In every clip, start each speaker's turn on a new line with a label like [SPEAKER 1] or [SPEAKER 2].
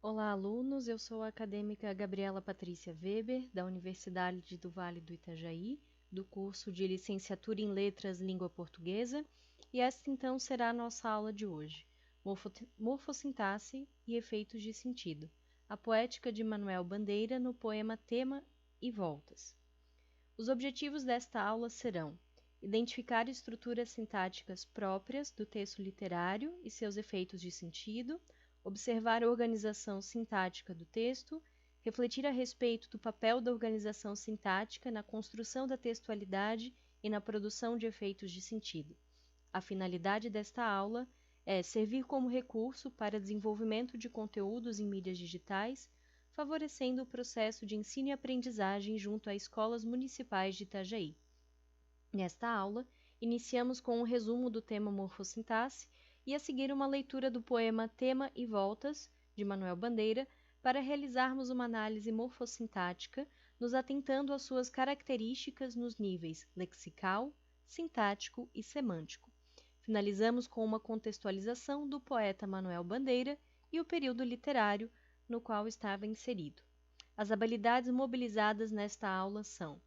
[SPEAKER 1] Olá, alunos! Eu sou a acadêmica Gabriela Patrícia Weber, da Universidade do Vale do Itajaí, do curso de Licenciatura em Letras Língua Portuguesa, e esta então será a nossa aula de hoje, Morfossintaxe e Efeitos de Sentido, a poética de Manuel Bandeira no poema Tema e Voltas. Os objetivos desta aula serão identificar estruturas sintáticas próprias do texto literário e seus efeitos de sentido, observar a organização sintática do texto, refletir a respeito do papel da organização sintática na construção da textualidade e na produção de efeitos de sentido. A finalidade desta aula é servir como recurso para desenvolvimento de conteúdos em mídias digitais, favorecendo o processo de ensino e aprendizagem junto a escolas municipais de Itajaí. Nesta aula, iniciamos com um resumo do tema morfossintaxe e a seguir uma leitura do poema Tema e Voltas, de Manuel Bandeira, para realizarmos uma análise morfossintática, nos atentando às suas características nos níveis lexical, sintático e semântico. Finalizamos com uma contextualização do poeta Manuel Bandeira e o período literário no qual estava inserido. As habilidades mobilizadas nesta aula são: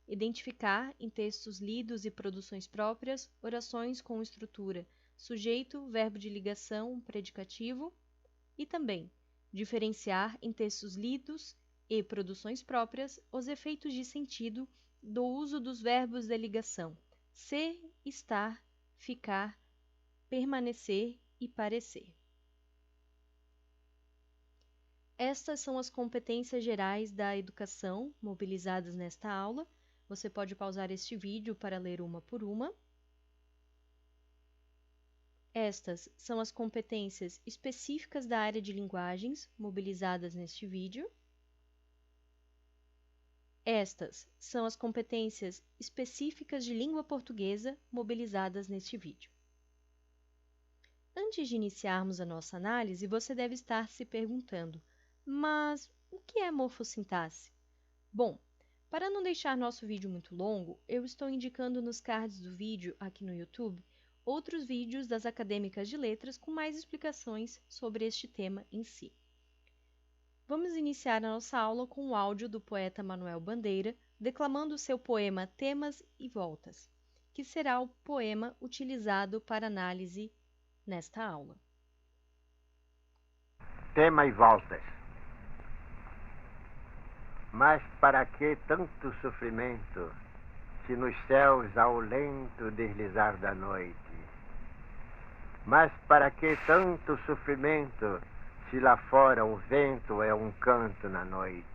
[SPEAKER 1] identificar, em textos lidos e produções próprias, orações com estrutura sujeito, verbo de ligação, predicativo, e também diferenciar, em textos lidos e produções próprias, os efeitos de sentido do uso dos verbos de ligação ser, estar, ficar, permanecer e parecer. Estas são as competências gerais da educação mobilizadas nesta aula. Você pode pausar este vídeo para ler uma por uma. Estas são as competências específicas da área de linguagens mobilizadas neste vídeo. Estas são as competências específicas de língua portuguesa mobilizadas neste vídeo. Antes de iniciarmos a nossa análise, você deve estar se perguntando: mas o que é morfossintaxe? Bom, para não deixar nosso vídeo muito longo, eu estou indicando nos cards do vídeo aqui no YouTube outros vídeos das acadêmicas de letras com mais explicações sobre este tema em si. Vamos iniciar a nossa aula com o áudio do poeta Manuel Bandeira declamando seu poema Temas e Voltas, que será o poema utilizado para análise nesta aula.
[SPEAKER 2] Tema e voltas. Mas para que tanto sofrimento, se nos céus há o lento deslizar da noite? Mas para que tanto sofrimento, se lá fora o vento é um canto na noite?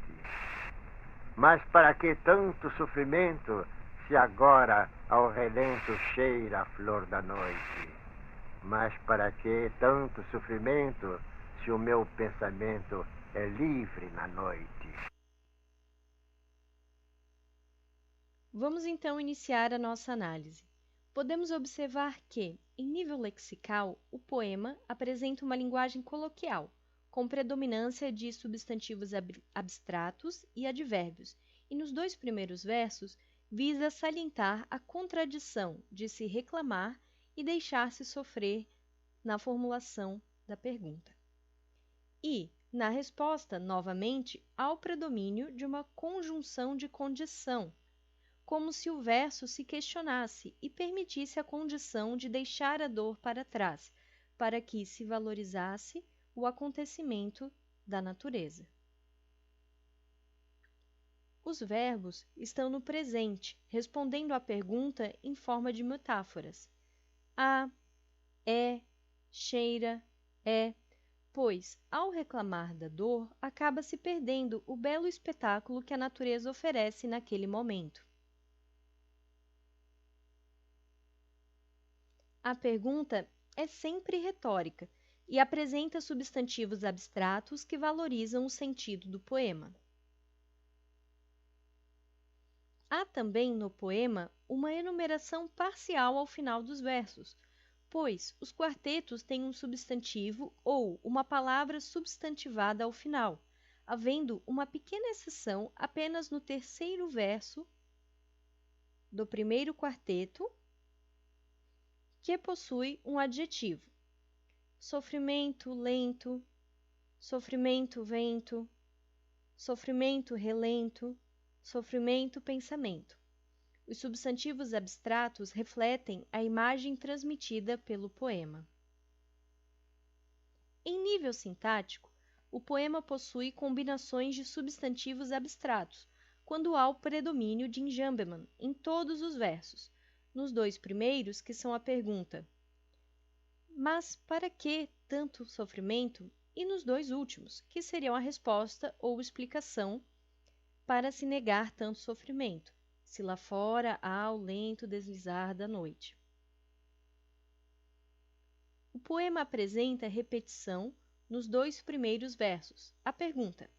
[SPEAKER 2] Mas para que tanto sofrimento, se agora ao relento cheira a flor da noite? Mas para que tanto sofrimento, se o meu pensamento é livre na noite?
[SPEAKER 1] Vamos então iniciar a nossa análise. Podemos observar que, em nível lexical, o poema apresenta uma linguagem coloquial, com predominância de substantivos abstratos e advérbios, e nos dois primeiros versos visa salientar a contradição de se reclamar e deixar-se sofrer na formulação da pergunta. E, na resposta, novamente, há o predomínio de uma conjunção de condição, como se o verso se questionasse e permitisse a condição de deixar a dor para trás, para que se valorizasse o acontecimento da natureza. Os verbos estão no presente, respondendo à pergunta em forma de metáforas. A, é, cheira, é, pois, ao reclamar da dor, acaba se perdendo o belo espetáculo que a natureza oferece naquele momento. A pergunta é sempre retórica e apresenta substantivos abstratos que valorizam o sentido do poema. Há também no poema uma enumeração parcial ao final dos versos, pois os quartetos têm um substantivo ou uma palavra substantivada ao final, havendo uma pequena exceção apenas no terceiro verso do primeiro quarteto, que possui um adjetivo: sofrimento lento, sofrimento, vento, sofrimento, relento, sofrimento, pensamento. Os substantivos abstratos refletem a imagem transmitida pelo poema. Em nível sintático, o poema possui combinações de substantivos abstratos, quando há o predomínio de enjambeman em todos os versos, nos dois primeiros, que são a pergunta "Mas para que tanto sofrimento?" e nos dois últimos, que seriam a resposta ou explicação para se negar tanto sofrimento, se lá fora há o lento deslizar da noite. O poema apresenta repetição nos dois primeiros versos, a pergunta,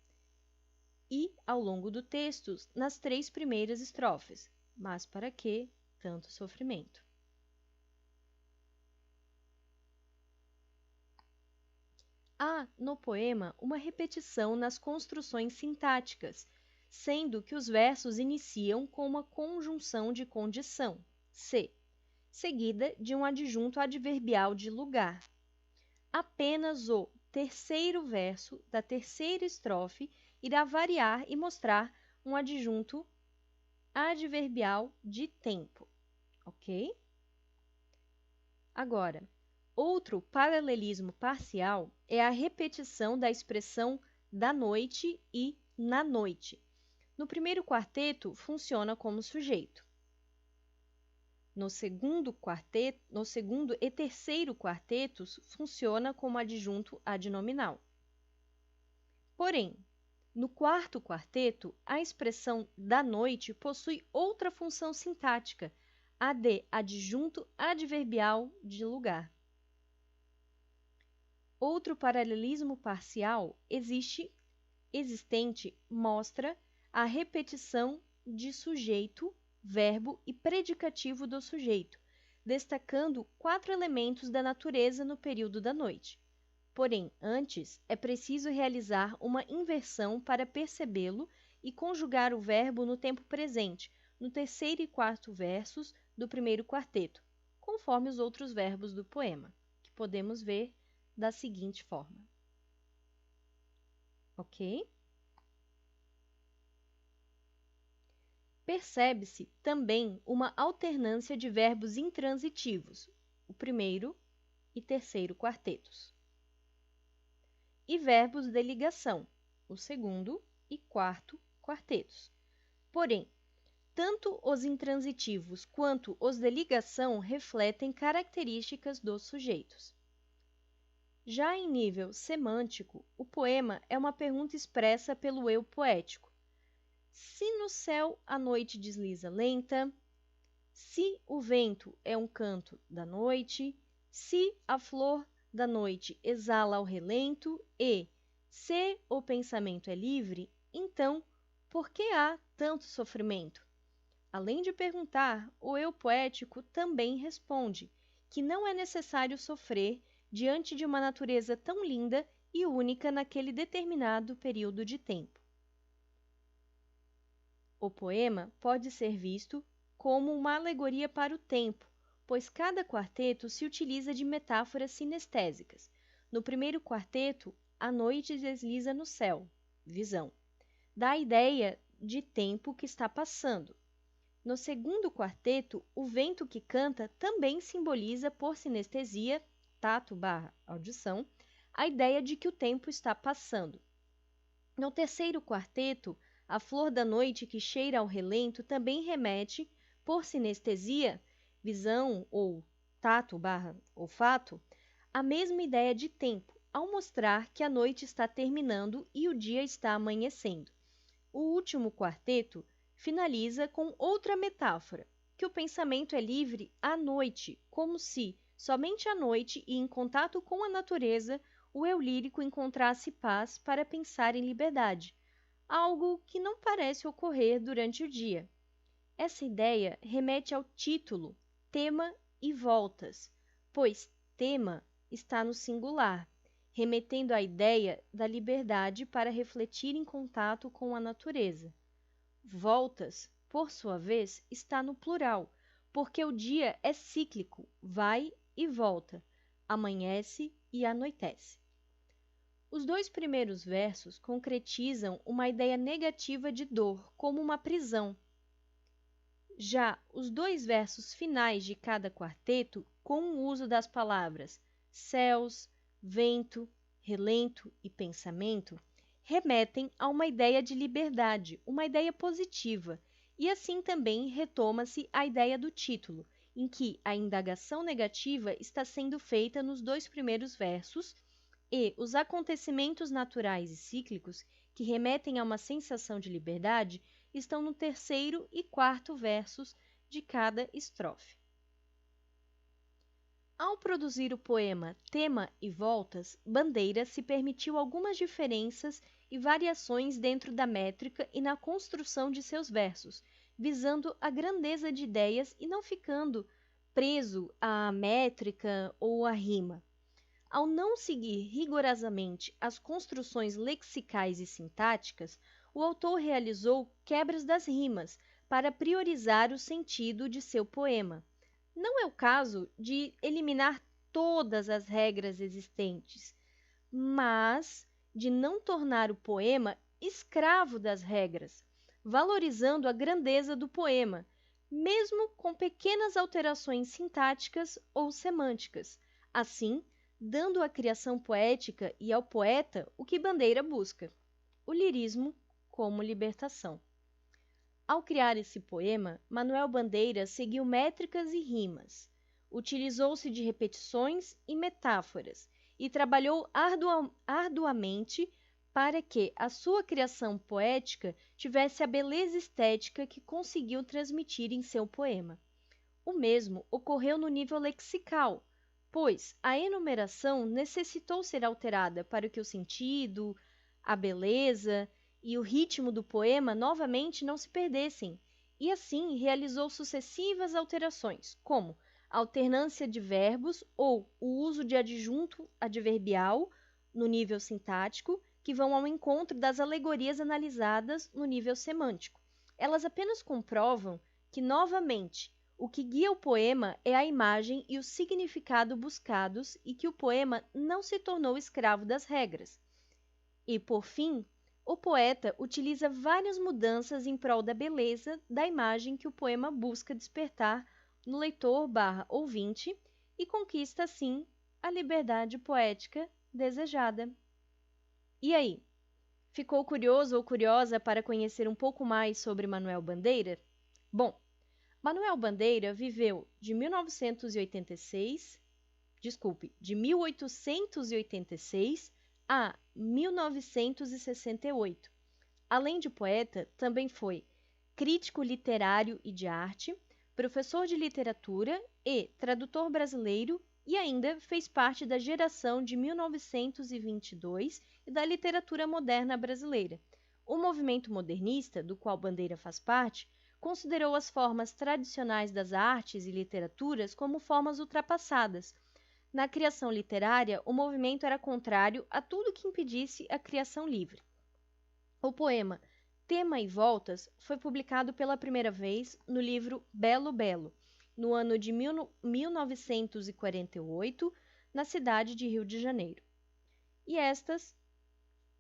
[SPEAKER 1] e, ao longo do texto, nas três primeiras estrofes, mas para que tanto sofrimento? Há, no poema, uma repetição nas construções sintáticas, sendo que os versos iniciam com uma conjunção de condição, se, seguida de um adjunto adverbial de lugar. Apenas o terceiro verso da terceira estrofe irá variar e mostrar um adjunto adverbial de tempo, ok? Agora, outro paralelismo parcial é a repetição da expressão da noite e na noite. No primeiro quarteto, funciona como sujeito. No segundo e terceiro quartetos, funciona como adjunto adnominal. Porém, no quarto quarteto, a expressão da noite possui outra função sintática, a de adjunto adverbial de lugar. Outro paralelismo parcial existente mostra a repetição de sujeito, verbo e predicativo do sujeito, destacando 4 elementos da natureza no período da noite. Porém, antes, é preciso realizar uma inversão para percebê-lo e conjugar o verbo no tempo presente, no terceiro e quarto versos do primeiro quarteto, conforme os outros verbos do poema, que podemos ver da seguinte forma. Ok? Percebe-se também uma alternância de verbos intransitivos, o primeiro e terceiro quartetos, e verbos de ligação, o segundo e quarto quartetos. Porém, tanto os intransitivos quanto os de ligação refletem características dos sujeitos. Já em nível semântico, o poema é uma pergunta expressa pelo eu poético. Se no céu a noite desliza lenta, se o vento é um canto da noite, se a flor da noite exala ao relento e, se o pensamento é livre, então, por que há tanto sofrimento? Além de perguntar, o eu poético também responde que não é necessário sofrer diante de uma natureza tão linda e única naquele determinado período de tempo. O poema pode ser visto como uma alegoria para o tempo, pois cada quarteto se utiliza de metáforas sinestésicas. No primeiro quarteto, a noite desliza no céu, visão, dá a ideia de tempo que está passando. No segundo quarteto, o vento que canta também simboliza por sinestesia, tato/audição, a ideia de que o tempo está passando. No terceiro quarteto, a flor da noite que cheira ao relento também remete, por sinestesia, visão ou tato/olfato, a mesma ideia de tempo, ao mostrar que a noite está terminando e o dia está amanhecendo. O último quarteto finaliza com outra metáfora, que o pensamento é livre à noite, como se, somente à noite e em contato com a natureza, o eu lírico encontrasse paz para pensar em liberdade, algo que não parece ocorrer durante o dia. Essa ideia remete ao título, tema e voltas, pois tema está no singular, remetendo à ideia da liberdade para refletir em contato com a natureza. Voltas, por sua vez, está no plural, porque o dia é cíclico, vai e volta, amanhece e anoitece. Os 2 primeiros versos concretizam uma ideia negativa de dor, como uma prisão. Já os 2 versos finais de cada quarteto, com o uso das palavras céus, vento, relento e pensamento, remetem a uma ideia de liberdade, uma ideia positiva, e assim também retoma-se a ideia do título, em que a indagação negativa está sendo feita nos 2 primeiros versos, e os acontecimentos naturais e cíclicos, que remetem a uma sensação de liberdade, estão no 3º e 4º versos de cada estrofe. Ao produzir o poema Tema e Voltas, Bandeira se permitiu algumas diferenças e variações dentro da métrica e na construção de seus versos, visando a grandeza de ideias e não ficando preso à métrica ou à rima. Ao não seguir rigorosamente as construções lexicais e sintáticas, o autor realizou quebras das rimas para priorizar o sentido de seu poema. Não é o caso de eliminar todas as regras existentes, mas de não tornar o poema escravo das regras, valorizando a grandeza do poema, mesmo com pequenas alterações sintáticas ou semânticas. Assim, dando à criação poética e ao poeta o que Bandeira busca: o lirismo como libertação. Ao criar esse poema, Manuel Bandeira seguiu métricas e rimas, utilizou-se de repetições e metáforas e trabalhou arduamente para que a sua criação poética tivesse a beleza estética que conseguiu transmitir em seu poema. O mesmo ocorreu no nível lexical, pois a enumeração necessitou ser alterada para que o sentido, a beleza e o ritmo do poema novamente não se perdessem, e assim realizou sucessivas alterações, como a alternância de verbos ou o uso de adjunto adverbial no nível sintático, que vão ao encontro das alegorias analisadas no nível semântico. Elas apenas comprovam que, novamente, o que guia o poema é a imagem e o significado buscados e que o poema não se tornou escravo das regras. E, por fim, o poeta utiliza várias mudanças em prol da beleza da imagem que o poema busca despertar no leitor/ouvinte e conquista, assim, a liberdade poética desejada. E aí? Ficou curioso ou curiosa para conhecer um pouco mais sobre Manuel Bandeira? Bom, Manuel Bandeira viveu de 1886 a 1968. Além de poeta, também foi crítico literário e de arte, professor de literatura e tradutor brasileiro, e ainda fez parte da geração de 1922 e da literatura moderna brasileira. O movimento modernista, do qual Bandeira faz parte, considerou as formas tradicionais das artes e literaturas como formas ultrapassadas. Na criação literária, o movimento era contrário a tudo que impedisse a criação livre. O poema Tema e Voltas foi publicado pela primeira vez no livro Belo Belo, no ano de 1948, na cidade de Rio de Janeiro. E estas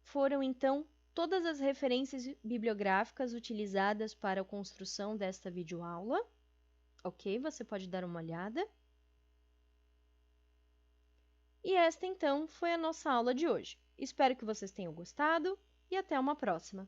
[SPEAKER 1] foram, então, todas as referências bibliográficas utilizadas para a construção desta videoaula. Ok? Você pode dar uma olhada. E esta, então, foi a nossa aula de hoje. Espero que vocês tenham gostado e até uma próxima!